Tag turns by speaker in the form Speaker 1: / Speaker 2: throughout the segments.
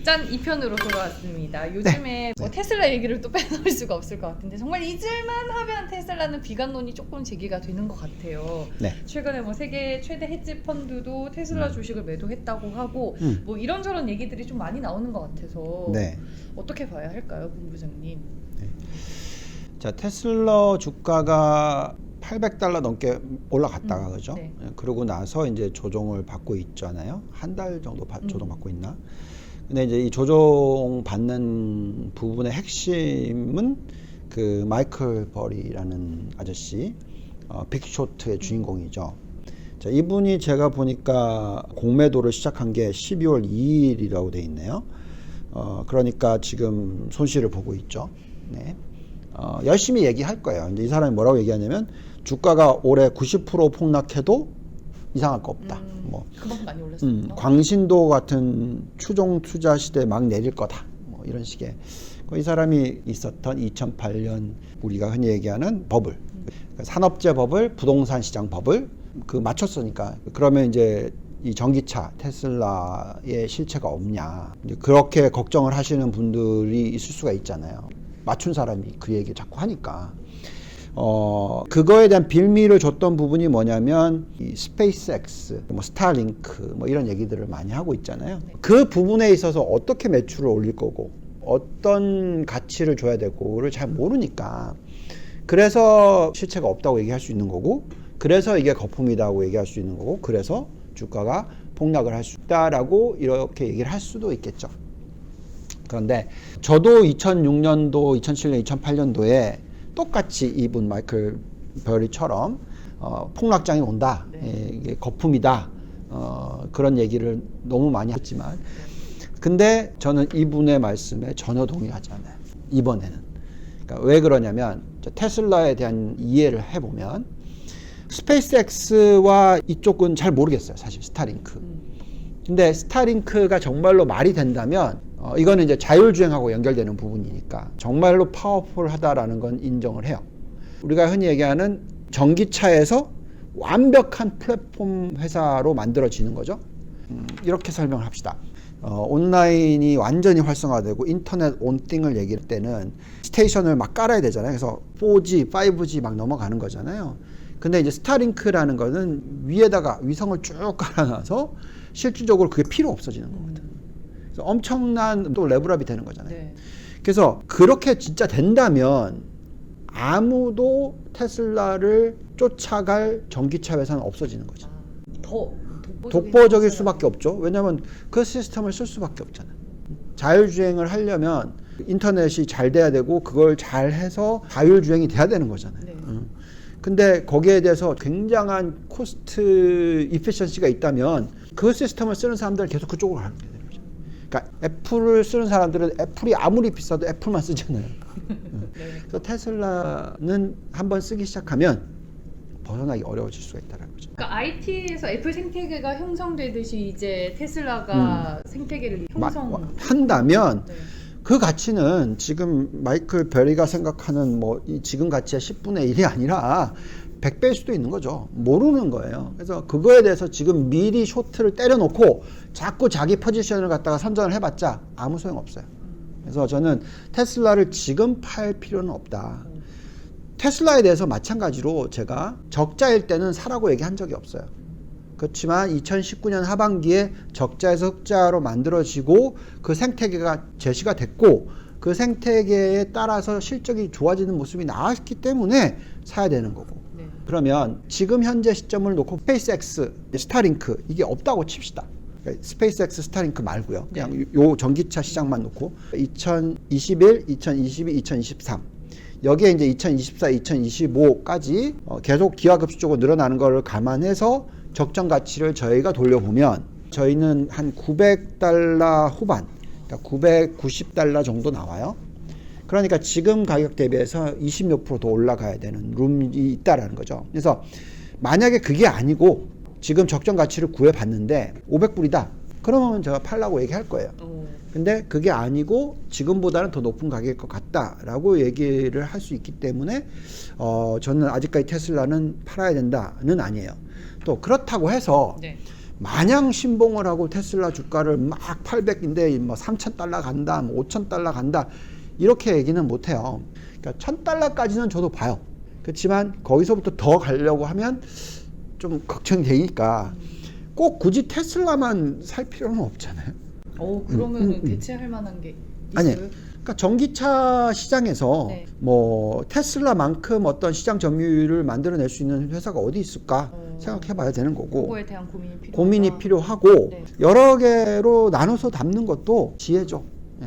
Speaker 1: 짠! 2편으로 돌아왔습니다. 요즘에 뭐 테슬라 얘기를 또 빼놓을 수가 없을 것 같은데 정말 잊을만 하면 테슬라는 비관론이 조금 제기가 되는 것 같아요.
Speaker 2: 네.
Speaker 1: 최근에 뭐 세계 최대 헤지 펀드도 테슬라 주식을 매도했다고 하고 뭐 이런저런 얘기들이 좀 많이 나오는 것 같아서
Speaker 2: 네.
Speaker 1: 어떻게 봐야 할까요, 본부장님?
Speaker 2: 네. 자, 테슬라 주가가 $800 넘게 올라갔다가 그죠?
Speaker 1: 네.
Speaker 2: 그러고 나서 이제 조정을 받고 있잖아요. 한 달 정도 조정받고 있나? 근데 이제 이 조정 받는 부분의 핵심은 그 마이클 버리라는 아저씨, 빅쇼트의 주인공이죠. 자, 이분이 제가 보니까 공매도를 시작한 게 12월 2일이라고 돼 있네요. 그러니까 지금 손실을 보고 있죠. 네. 열심히 얘기할 거예요. 이제 이 사람이 뭐라고 얘기하냐면 주가가 올해 90% 폭락해도 이상할 거 없다. 뭐
Speaker 1: 그만큼 많이 올랐습니다.
Speaker 2: 광신도 같은 추종 투자 시대 막 내릴 거다. 뭐 이런 식의 이 사람이 있었던 2008년 우리가 흔히 얘기하는 버블, 산업재 버블, 부동산 시장 버블 그 맞췄으니까 그러면 이제 이 전기차 테슬라의 실체가 없냐 이제 그렇게 걱정을 하시는 분들이 있을 수가 있잖아요. 맞춘 사람이 그 얘기 자꾸 하니까. 그거에 대한 빌미를 줬던 부분이 뭐냐면 이 스페이스X, 뭐 스타링크 뭐 이런 얘기들을 많이 하고 있잖아요. 그 부분에 있어서 어떻게 매출을 올릴 거고 어떤 가치를 줘야 되고를 잘 모르니까 그래서 실체가 없다고 얘기할 수 있는 거고 그래서 이게 거품이다고 얘기할 수 있는 거고 그래서 주가가 폭락을 할 수 있다라고 이렇게 얘기를 할 수도 있겠죠. 그런데 저도 2006년도, 2007년, 2008년도에 똑같이 이분 마이클 버리처럼 폭락장이 온다.
Speaker 1: 네.
Speaker 2: 이게 거품이다. 그런 얘기를 너무 많이 했지만 근데 저는 이분의 말씀에 전혀 동의하지 않아요. 이번에는. 그러니까 왜 그러냐면 테슬라에 대한 이해를 해보면 스페이스X와 이쪽은 잘 모르겠어요. 사실 스타링크. 근데 스타링크가 정말로 말이 된다면 이거는 이제 자율주행하고 연결되는 부분이니까 정말로 파워풀하다라는 건 인정을 해요. 우리가 흔히 얘기하는 전기차에서 완벽한 플랫폼 회사로 만들어지는 거죠. 이렇게 설명을 합시다. 온라인이 완전히 활성화되고 인터넷 온띵을 얘기할 때는 스테이션을 막 깔아야 되잖아요. 그래서 4G, 5G 막 넘어가는 거잖아요. 근데 이제 스타링크라는 거는 위에다가 위성을 쭉 깔아놔서 실질적으로 그게 필요 없어지는 거거든. 그래서 엄청난 또 레벨업이 되는 거잖아요.
Speaker 1: 네.
Speaker 2: 그래서 그렇게 진짜 된다면 아무도 테슬라를 쫓아갈 전기차 회사는 없어지는 거죠.
Speaker 1: 더
Speaker 2: 독보적일 수밖에 없죠. 왜냐하면 그 시스템을 쓸 수밖에 없잖아요. 자율주행을 하려면 인터넷이 잘 돼야 되고 그걸 잘 해서 자율주행이 돼야 되는 거잖아요.
Speaker 1: 네.
Speaker 2: 근데 거기에 대해서 굉장한 코스트 이피션시가 있다면 그 시스템을 쓰는 사람들은 계속 그쪽으로 가는 거예요. 그러니까 애플을 쓰는 사람들은 애플이 아무리 비싸도 애플만 쓰잖아요.
Speaker 1: 네.
Speaker 2: 그래서 테슬라는 한번 쓰기 시작하면 벗어나기 어려워질 수가 있다는 거죠.
Speaker 1: 그러니까 IT에서 애플 생태계가 형성되듯이 이제 테슬라가 생태계를
Speaker 2: 한다면
Speaker 1: 네.
Speaker 2: 그 가치는 지금 마이클 베리가 생각하는 뭐 이 지금 가치의 10분의 1이 아니라 100배일 수도 있는 거죠. 모르는 거예요. 그래서 그거에 대해서 지금 미리 쇼트를 때려놓고 자꾸 자기 포지션을 갖다가 선전을 해봤자 아무 소용 없어요. 그래서 저는 테슬라를 지금 팔 필요는 없다. 테슬라에 대해서 마찬가지로 제가 적자일 때는 사라고 얘기한 적이 없어요. 그렇지만 2019년 하반기에 적자에서 흑자로 만들어지고 그 생태계가 제시가 됐고 그 생태계에 따라서 실적이 좋아지는 모습이 나왔기 때문에 사야 되는 거고.
Speaker 1: 네.
Speaker 2: 그러면 지금 현재 시점을 놓고 스페이스X, 스타링크 이게 없다고 칩시다. 그러니까 스페이스X, 스타링크 말고요. 그냥 요 전기차 시장만 놓고 2021, 2022, 2023 여기에 이제 2024, 2025까지 계속 기하급수적으로 늘어나는 것을 감안해서 적정 가치를 저희가 돌려보면 저희는 한 $900 후반, 그러니까 $990 정도 나와요. 그러니까 지금 가격 대비해서 20몇 % 더 올라가야 되는 룸이 있다라는 거죠. 그래서 만약에 그게 아니고 지금 적정 가치를 구해봤는데 500불이다. 그러면 제가 팔라고 얘기할 거예요. 근데 그게 아니고 지금보다는 더 높은 가격일 것 같다라고 얘기를 할 수 있기 때문에 저는 아직까지 테슬라는 팔아야 된다는 아니에요. 또 그렇다고 해서
Speaker 1: 네.
Speaker 2: 마냥 신봉을 하고 테슬라 주가를 막 800인데 뭐 3,000달러 간다, 뭐 5,000달러 간다 이렇게 얘기는 못해요. 그러니까 1,000달러까지는 저도 봐요. 그렇지만 거기서부터 더 가려고 하면 좀 걱정이 되니까 꼭 굳이 테슬라만 살 필요는 없잖아요.
Speaker 1: 그러면 대체할 만한 게 있어요?
Speaker 2: 아니, 그러니까 전기차 시장에서
Speaker 1: 네.
Speaker 2: 뭐 테슬라만큼 어떤 시장 점유율을 만들어낼 수 있는 회사가 어디 있을까 생각해봐야 되는 거고,
Speaker 1: 그거에 대한 고민이
Speaker 2: 고민이 필요하고
Speaker 1: 네.
Speaker 2: 여러 개로 나눠서 담는 것도 지혜죠.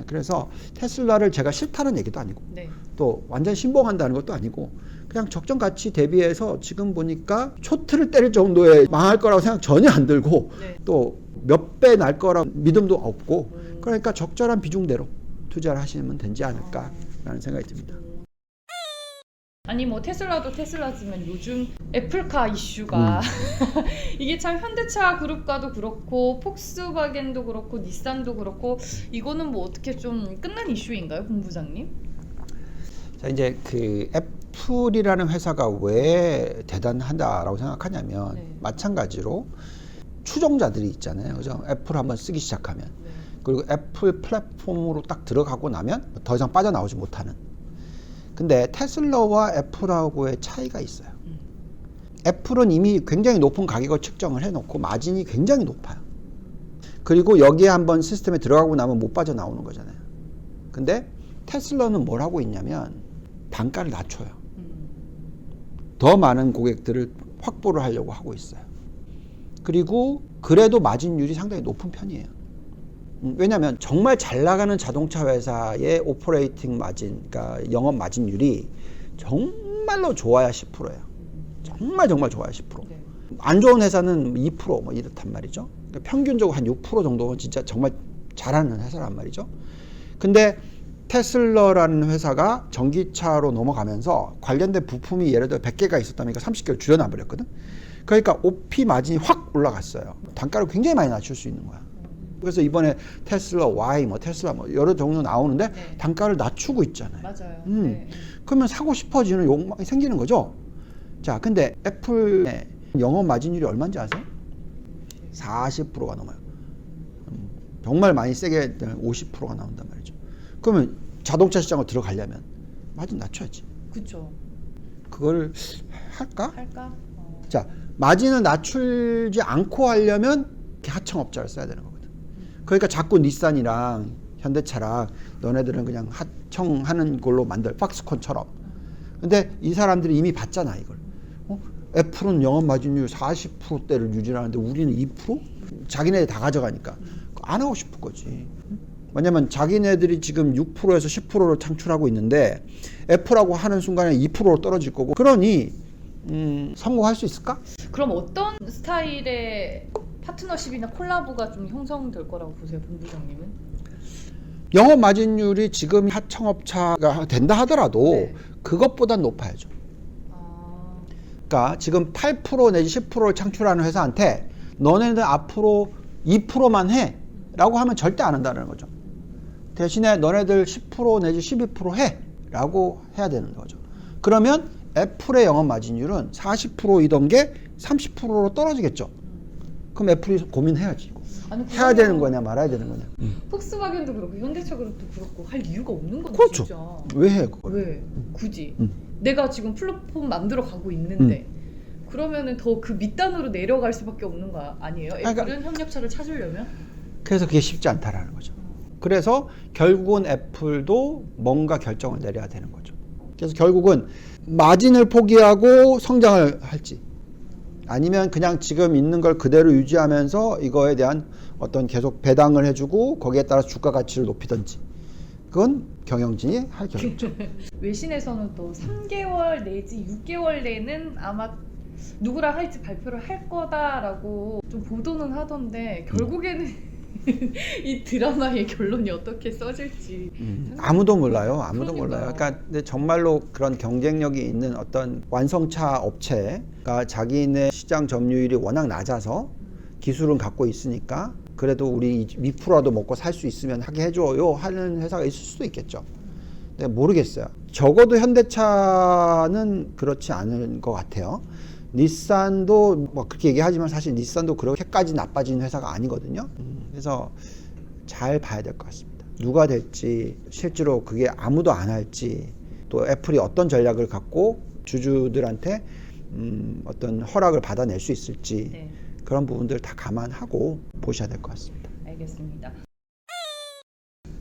Speaker 2: 그래서 테슬라를 제가 싫다는 얘기도 아니고
Speaker 1: 네.
Speaker 2: 또 완전 신봉한다는 것도 아니고 그냥 적정 가치 대비해서 지금 보니까 초트를 때릴 정도의 망할 거라고 생각 전혀 안 들고
Speaker 1: 네.
Speaker 2: 또 몇 배 날 거라 믿음도 없고 그러니까 적절한 비중대로 투자를 하시면 되지 않을까라는 생각이 듭니다.
Speaker 1: 아니 뭐 테슬라도 테슬라지만 요즘 애플카 이슈가 이게 참 현대차 그룹과도 그렇고 폭스바겐도 그렇고 닛산도 그렇고 이거는 뭐 어떻게 좀 끝난 이슈인가요, 본부장님?
Speaker 2: 자, 이제 그 애플이라는 회사가 왜 대단하다라고 생각하냐면
Speaker 1: 네.
Speaker 2: 마찬가지로 추종자들이 있잖아요. 그죠? 애플 한번 쓰기 시작하면
Speaker 1: 네.
Speaker 2: 그리고 애플 플랫폼으로 딱 들어가고 나면 더 이상 빠져나오지 못하는. 근데 테슬라와 애플하고의 차이가 있어요. 애플은 이미 굉장히 높은 가격을 측정을 해놓고 마진이 굉장히 높아요. 그리고 여기에 한번 시스템에 들어가고 나면 못 빠져나오는 거잖아요. 근데 테슬라는 뭘 하고 있냐면 단가를 낮춰요. 더 많은 고객들을 확보를 하려고 하고 있어요. 그리고 그래도 마진율이 상당히 높은 편이에요. 왜냐하면 정말 잘 나가는 자동차 회사의 오퍼레이팅 마진, 그러니까 영업 마진율이 정말로 좋아야 10%예요. 정말 좋아야 10%.
Speaker 1: 네.
Speaker 2: 안 좋은 회사는 2% 뭐 이렇단 말이죠. 그러니까 평균적으로 한 6% 정도는 진짜 정말 잘하는 회사란 말이죠. 근데 테슬라라는 회사가 전기차로 넘어가면서 관련된 부품이 예를 들어 100개가 있었다면 30개를 줄여놔 버렸거든. 그러니까 OP 마진이 확 올라갔어요. 단가를 굉장히 많이 낮출 수 있는 거야. 그래서 이번에 테슬라 Y, 뭐 테슬라 뭐 여러 종류 나오는데
Speaker 1: 네.
Speaker 2: 단가를 낮추고 있잖아요.
Speaker 1: 맞아요.
Speaker 2: 네. 그러면 사고 싶어지는 욕망이 생기는 거죠. 자, 근데 애플의 영업 마진율이 얼마인지 아세요? 40%가 넘어요. 정말 많이 세게 50%가 나온단 말이죠. 그러면 자동차 시장으로 들어가려면 마진 낮춰야지.
Speaker 1: 그렇죠.
Speaker 2: 그걸 할까? 자, 마진을 낮추지 않고 하려면 하청업자를 써야 되는 거거든. 그러니까 자꾸 닛산이랑 현대차랑 너네들은 그냥 하청하는 걸로 만들, 팍스콘처럼. 근데 이 사람들이 이미 봤잖아, 이걸. 애플은 영업 마진율 40%대를 유지하는데 우리는 2%? 자기네들 다 가져가니까 안 하고 싶은 거지. 왜냐면 자기네들이 지금 6%에서 10%를 창출하고 있는데 애플하고 하는 순간에 2%로 떨어질 거고, 그러니 성공할 수 있을까?
Speaker 1: 그럼 어떤 스타일의 파트너십이나 콜라보가 좀 형성될 거라고 보세요, 본부장님은?
Speaker 2: 영업 마진율이 지금 하청업체가 된다 하더라도
Speaker 1: 네.
Speaker 2: 그것보단 높아야죠. 그러니까 지금 8% 내지 10%를 창출하는 회사한테 너네들 앞으로 2%만 해 라고 하면 절대 안 한다는 거죠. 대신에 너네들 10% 내지 12% 해 라고 해야 되는 거죠. 그러면 애플의 영업 마진율은 40%이던 게 30%로 떨어지겠죠. 그럼 애플이 고민해야지.
Speaker 1: 아니,
Speaker 2: 해야 되는 거냐 말아야 되는 거냐.
Speaker 1: 폭스바겐도 그렇고 현대차 그룹도 그렇고 할 이유가 없는 거죠.
Speaker 2: 그렇죠.
Speaker 1: 진짜.
Speaker 2: 왜 해 그걸?
Speaker 1: 왜 굳이 내가 지금 플랫폼 만들어 가고 있는데 그러면은 더 그 밑단으로 내려갈 수밖에 없는 거 아니에요? 애플은
Speaker 2: 그러니까
Speaker 1: 협력차를 찾으려면?
Speaker 2: 그래서 그게 쉽지 않다라는 거죠. 그래서 결국은 애플도 뭔가 결정을 내려야 되는 거죠. 그래서 결국은 마진을 포기하고 성장을 할지, 아니면 그냥 지금 있는 걸 그대로 유지하면서 이거에 대한 어떤 계속 배당을 해주고 거기에 따라서 주가 가치를 높이든지, 그건 경영진이 할 결정이죠.
Speaker 1: 외신에서는 또 3개월 내지 6개월 내는 아마 누구랑 할지 발표를 할 거다라고 좀 보도는 하던데 결국에는 이 드라마의 결론이 어떻게 써질지
Speaker 2: 아무도 몰라요. 아무도
Speaker 1: 그러니까요.
Speaker 2: 몰라요. 그러니까 근데 정말로 그런 경쟁력이 있는 어떤 완성차 업체가 자기네 시장 점유율이 워낙 낮아서 기술은 갖고 있으니까 그래도 우리 미프라도 먹고 살 수 있으면 하게 해줘요 하는 회사가 있을 수도 있겠죠. 근데 모르겠어요. 적어도 현대차는 그렇지 않은 것 같아요. 닛산도 뭐 그렇게 얘기하지만 사실 닛산도 그렇게까지 나빠진 회사가 아니거든요. 그래서 잘 봐야 될 것 같습니다. 누가 될지, 실제로 그게 아무도 안 할지, 또 애플이 어떤 전략을 갖고 주주들한테 어떤 허락을 받아낼 수 있을지,
Speaker 1: 네.
Speaker 2: 그런 부분들 다 감안하고 보셔야 될 것 같습니다.
Speaker 1: 알겠습니다.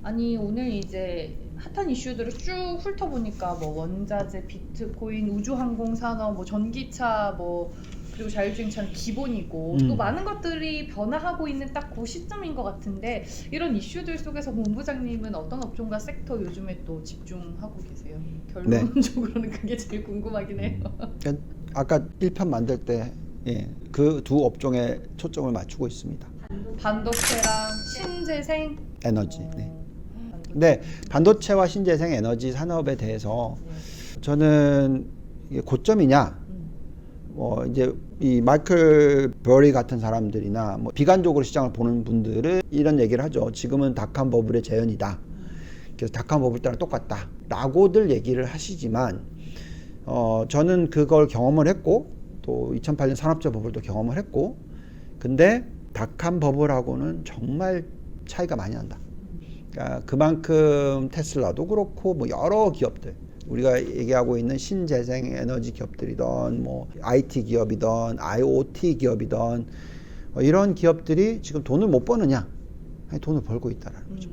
Speaker 1: 아니 오늘 이제 핫한 이슈들을 쭉 훑어보니까 뭐 원자재, 비트코인, 우주항공 산업, 뭐 전기차, 뭐 그리고 자율주행차는 기본이고 또 많은 것들이 변화하고 있는 딱 그 시점인 것 같은데, 이런 이슈들 속에서 본부장님은 어떤 업종과 섹터 요즘에 또 집중하고 계세요? 결론적으로는 그게 제일 궁금하긴 해요.
Speaker 2: 아까 1편 만들 때 그 두 업종에 초점을 맞추고 있습니다.
Speaker 1: 반도체랑 신재생
Speaker 2: 에너지. 네, 반도체와 신재생 에너지 산업에 대해서 저는 이게 고점이냐, 뭐 이제 이 마이클 버리 같은 사람들이나 뭐 비관적으로 시장을 보는 분들은 이런 얘기를 하죠. 지금은 닷컴 버블의 재현이다. 그래서 닷컴 버블 때랑 똑같다라고들 얘기를 하시지만, 저는 그걸 경험을 했고 또 2008년 산업재 버블도 경험을 했고, 근데 닷컴 버블하고는 정말 차이가 많이 난다. 그러니까 그만큼 테슬라도 그렇고 뭐 여러 기업들, 우리가 얘기하고 있는 신재생 에너지 기업들이던 뭐 IT 기업이던 IoT 기업이던 이런 기업들이 지금 돈을 못 버느냐? 아니, 돈을 벌고 있다라는 거죠.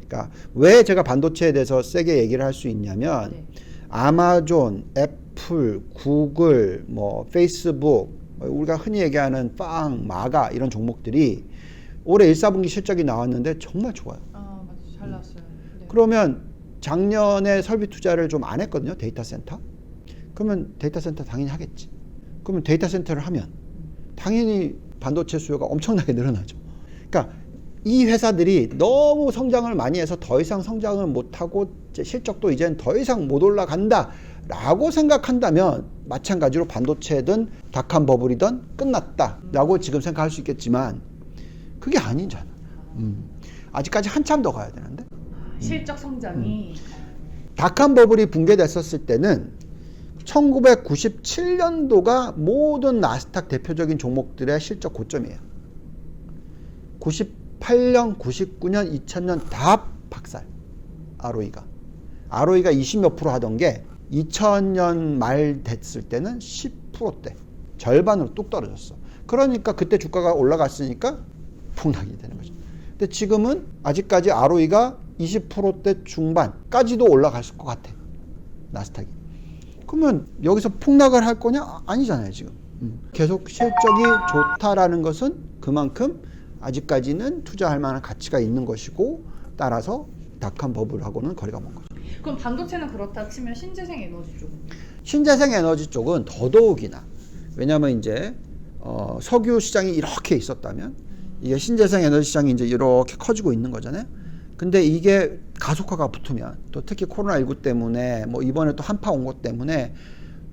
Speaker 2: 그러니까 왜 제가 반도체에 대해서 세게 얘기를 할 수 있냐면, 아마존, 애플, 구글, 뭐 페이스북, 우리가 흔히 얘기하는 빵, 마가 이런 종목들이 올해 1, 4분기 실적이 나왔는데 정말 좋아요.
Speaker 1: 맞아요. 잘 나왔어요. 네.
Speaker 2: 그러면 작년에 설비 투자를 좀 안 했거든요. 데이터 센터. 그러면 데이터 센터 당연히 하겠지. 그러면 데이터 센터를 하면 당연히 반도체 수요가 엄청나게 늘어나죠. 그러니까 이 회사들이 너무 성장을 많이 해서 더 이상 성장을 못하고 실적도 이제는 더 이상 못 올라간다 라고 생각한다면, 마찬가지로 반도체든 닷컴 버블이든 끝났다 라고 지금 생각할 수 있겠지만 그게 아니잖아. 아직까지 한참 더 가야 되는데.
Speaker 1: 실적 성장이
Speaker 2: 닷컴 버블이 붕괴됐었을 때는 1997년도가 모든 나스닥 대표적인 종목들의 실적 고점이에요. 98년, 99년, 2000년 다 박살. ROE가 20몇 프로 하던 게 2000년 말 됐을 때는 10%대, 절반으로 뚝 떨어졌어. 그러니까 그때 주가가 올라갔으니까 폭락이 되는 거죠. 근데 지금은 아직까지 ROE가 20%대 중반까지도 올라갈 것 같아, 나스닥이. 그러면 여기서 폭락을 할 거냐? 아니잖아요, 지금. 계속 실적이 좋다라는 것은 그만큼 아직까지는 투자할 만한 가치가 있는 것이고, 따라서 닷컴 버블하고는 거리가 먼 거죠.
Speaker 1: 그럼 반도체는 그렇다 치면 신재생 에너지 쪽은?
Speaker 2: 신재생 에너지 쪽은 더더욱이나, 왜냐하면 이제 석유 시장이 이렇게 있었다면 이게 신재생 에너지 시장이 이제 이렇게 커지고 있는 거잖아요. 근데 이게 가속화가 붙으면, 또 특히 코로나19 때문에 뭐 이번에 또 한파 온 것 때문에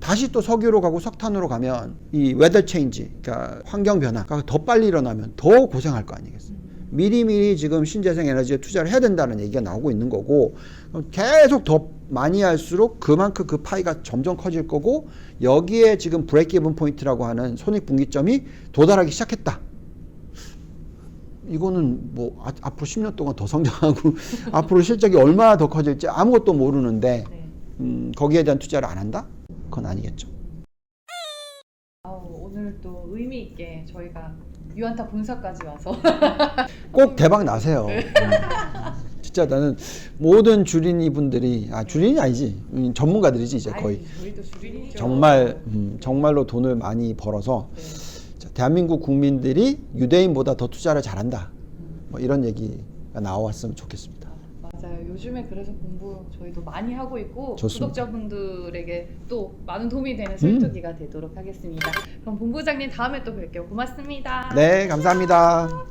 Speaker 2: 다시 또 석유로 가고 석탄으로 가면 이 웨더 체인지, 그러니까 환경 변화가 더 빨리 일어나면 더 고생할 거 아니겠어요. 미리미리 지금 신재생 에너지에 투자를 해야 된다는 얘기가 나오고 있는 거고, 계속 더 많이 할수록 그만큼 그 파이가 점점 커질 거고, 여기에 지금 브레이크 이븐 포인트라고 하는 손익분기점이 도달하기 시작했다. 이거는 뭐 앞으로 10년 동안 더 성장하고 앞으로 실적이 얼마나 더 커질지 아무것도 모르는데 거기에 대한 투자를 안 한다? 그건 아니겠죠.
Speaker 1: 오늘 또 의미 있게 저희가 유안타 본사까지 와서
Speaker 2: 꼭 대박 나세요. 진짜 나는 모든 주린이 분들이, 주린이 아니지, 전문가들이지 이제 거의.
Speaker 1: 저희도 주린이죠.
Speaker 2: 정말로 돈을 많이 벌어서 대한민국 국민들이 유대인보다 더 투자를 잘한다, 뭐 이런 얘기가 나왔으면 좋겠습니다.
Speaker 1: 맞아요. 요즘에 그래서 공부 저희도 많이 하고 있고,
Speaker 2: 좋습니다.
Speaker 1: 구독자분들에게 또 많은 도움이 되는 설득기가 되도록 하겠습니다. 그럼 본부장님 다음에 또 뵐게요. 고맙습니다.
Speaker 2: 네, 감사합니다.